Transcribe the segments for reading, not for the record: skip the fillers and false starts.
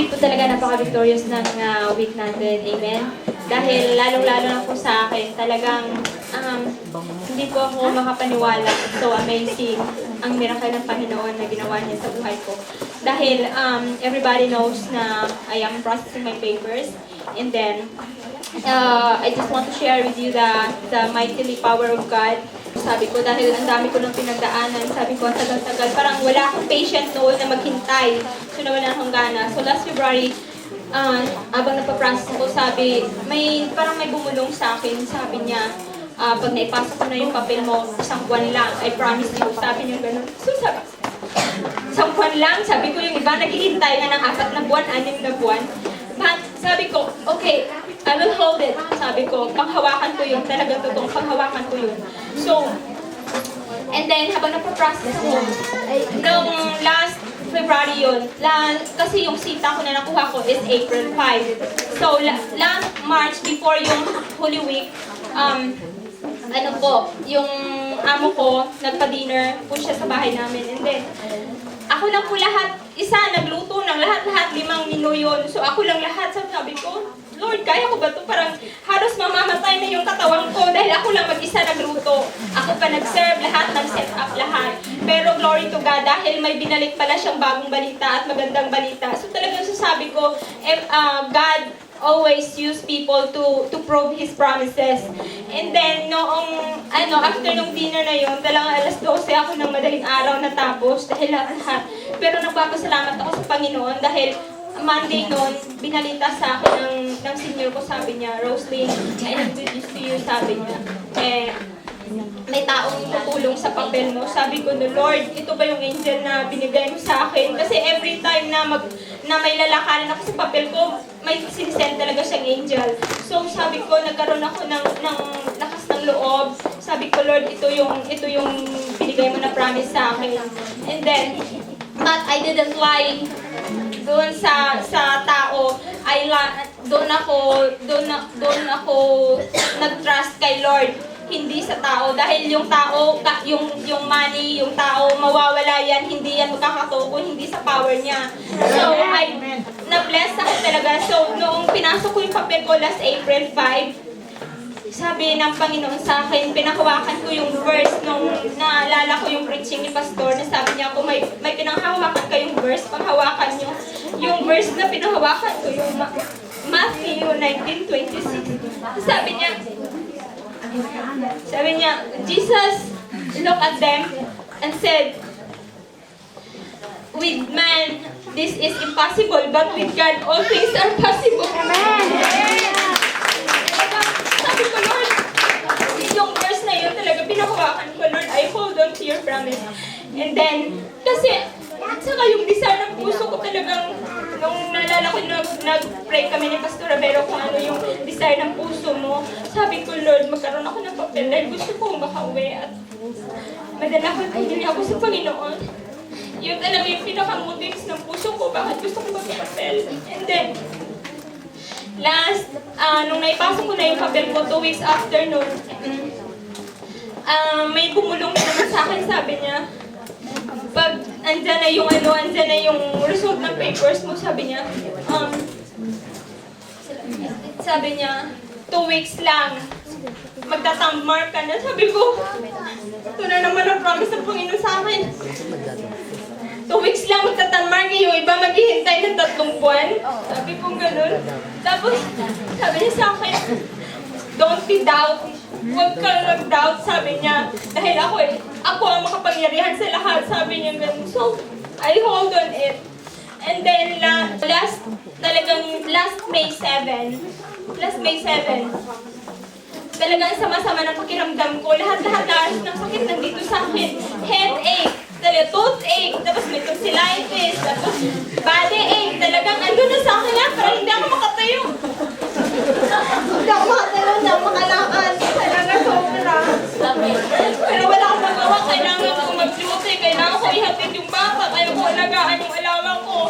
believe po talaga napaka-victorious ng week natin. Amen? Dahil lalong-lalo na po sa akin, talagang hindi po ako makapaniwala. So amazing ang miracle ng Panginoon na ginawa niya sa buhay ko. Dahil everybody knows na I am processing my papers. And then, I just want to share with you the mighty power of God. Sabi ko, dahil ang dami ko ng pinagdaanan, sabi ko, ang tagal-tagal, parang wala akong patient noon na maghintay. So, nawala akong gana. So, last February, habang napaprocess ko, sabi, parang may bumulong sa akin. Sabi niya, pag naipasok ko na yung papel mo, isang buwan lang, I promise you. Sabi niya gano'n. So, sabi, isang buwan lang, sabi ko, yung iba naghihintay na ng 4 na buwan, 6 na buwan. But, sabi ko, okay, I will hold it. Sabi ko, panghawakan ko yun. Talagang totoong panghawakan ko yun. So, and then, habang napaprocess ko, nung last February yun, kasi yung sita ko na nakuha ko is April 5. So, last March, before yung Holy Week, yung amo ko, nagpa-dinner po siya sa bahay namin. And then, ako lang po lahat, nagluto ng lahat-lahat, 5 menu yun. So, ako lang lahat, sabi ko, Lord, kaya ko ba ito? Parang halos mamamatay na yung katawan ko dahil ako lang mag-isa nagluto. Ako pa nag-serve lahat, nag-set up lahat. Pero glory to God, dahil may binalik pala siyang bagong balita at magandang balita. So talagang sasabi ko, God always use people to prove His promises. And then, after nung dinner na yun, talagang alas 12 ako ng madaling araw natapos dahil lahat. Pero nagpapasalamat ako sa Panginoon dahil Monday noon, binalita sa akin ng senior ko, sabi niya, Roslyn, I have good news to you, sabi niya. May taong tutulong sa papel mo. Sabi ko, no Lord, ito ba yung angel na binigay mo sa akin? Kasi every time na may lalakarin ako sa papel ko, may sinisend talaga siyang angel. So sabi ko, nagkaroon ako ng lakas ng loob. Sabi ko, Lord, ito yung binigay mo na promise sa akin. And then, but I didn't lie doon sa tao. Doon ako nag-trust kay Lord, hindi sa tao, dahil yung tao, yung money, yung tao mawawala yan, hindi yan magkakatuko, hindi sa power niya. So na-bless ako talaga. So noong pinasok ko yung papel ko last April 5, sabi ng Panginoon sa akin, pinahawakan ko yung verse nung naalala ko yung preaching ni Pastor na sabi niya, kung may pinanghawakan kayong verse, panghawakan niyo. Yung verse na pinahawakan ko, yung Matthew 19:26. Sabi niya, Jesus looked at them and said, with man, this is impossible, but with God, all things are possible. Amen! Sabi ko, Lord, yung verse na yun talaga pinahawakan ko, Lord, I hold on to your promise. And then, kasi, saka yung desire ng puso ko talagang, nung naalala ko, nag-pray kami ni Pastor Romero kung ano yung desire ng puso mo. Sabi ko, Lord, magkaroon ako ng papel dahil gusto ko makauwi at madala ko at pumili ako sa Panginoon. Yun talaga yung pinaka-motives ng puso ko, bakit gusto ko magpapel. And then, nung naipasok ko na yung papel ko, 2 weeks after nun, may bumulong na naman sa akin, sabi niya, pag andyan na yung result ng papers mo, sabi niya, 2 weeks lang, magta-thumb mark ka na. Sabi ko, ito na naman ang promise ng Panginoon sa akin. 2 weeks lang magta-thumb mark, yung iba maghihintay ng 3 buwan. Sabi ko ganun. Tapos, sabi niya sa akin, don't be doubt. Huwag ka mag-doubt, sabi niya. Dahil ako ang makapangyarihan sa lahat, sabi niya ganun. So, I hold on it. And then, last May 7, talagang sama-sama ng pakiramdam ko. Lahat ng sakit nandito sa akin. Headache, toothache, tapos may tonsillitis, tapos body ache. Talagang andun na sa akin parang hindi ako makatayo. Hindi ako makalakad. Talaga sobra. Pero wala akong magawa. Kailangan ko mag-duty. Kailangan ko ihatid yung bata. Kaya ko alagaan yung alawa ko.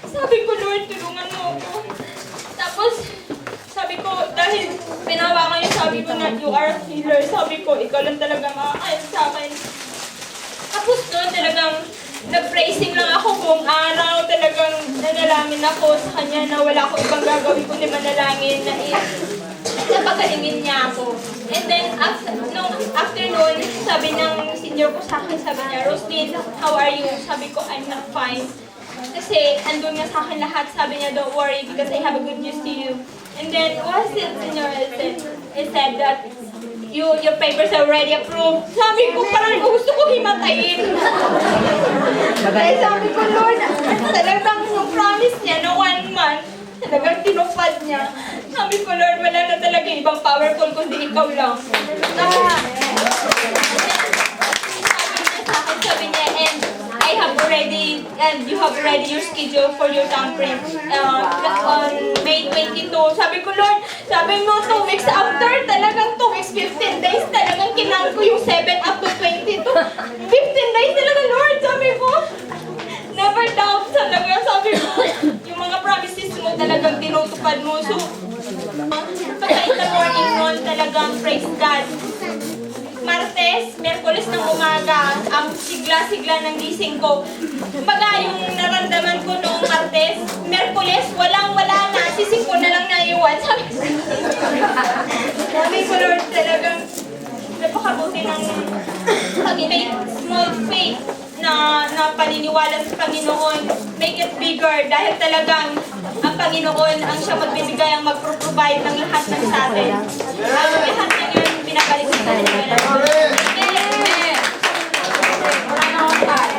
Sabi ko, Lord, tulungan mo ako. Tapos, sabi ko, dahil pinahawakan yung sabi ko na you are a healer. Sabi ko, ikaw lang talaga makakaya sa akin. Tapos doon talagang nag-praising lang ako buong araw. Talagang nanalangin ako sa kanya na wala akong ibang gagawin kundi manalangin na napagalingin niya ako. And then, after noon, sabi ng senior ko sa akin, sabi niya, Roslyn, how are you? Sabi ko, I'm not fine. Kasi, andun nga sa akin lahat, sabi niya, don't worry because I have a good news to you. And then, once the senior said that, your papers are already approved. Sabi ko, parang gusto ko himatayin. Kaya sabi ko, Lord, talagang yung promise niya na 1 month, talagang tinupad niya. Sabi ko, Lord, wala na talaga ibang powerful kundi ikaw lang. Sabi niya, and I have already, and you have already your schedule for your tampering on May 22. Sabi ko, Lord, sabi mo 2 weeks after, talagang 2 weeks, 15 days, talagang kinang ko yung 7 up to 22. 15 days talaga, Lord, sabi ko. Never doubt talaga, sabi ko. Yung mga promises mo talagang tinutupad mo. So, pagka in the morning noon, talagang praise God. Martes, Merkules ng umaga, ang sigla-sigla ng gising ko. Kumbaga, yung naramdaman ko noong Martes, Merkules, walang-wala na, sisig ko na lang naiwan. Sabi ko, Lord, talagang napakabuti ng pag-faith, small faith na paniniwala sa Panginoon. Make it bigger dahil talagang ang Panginoon ang siya magbibigay, ang mag-provide ng lahat ng sa atin. Ang lahat ng yun, binabalik sa Panginoon. Amen! Amen!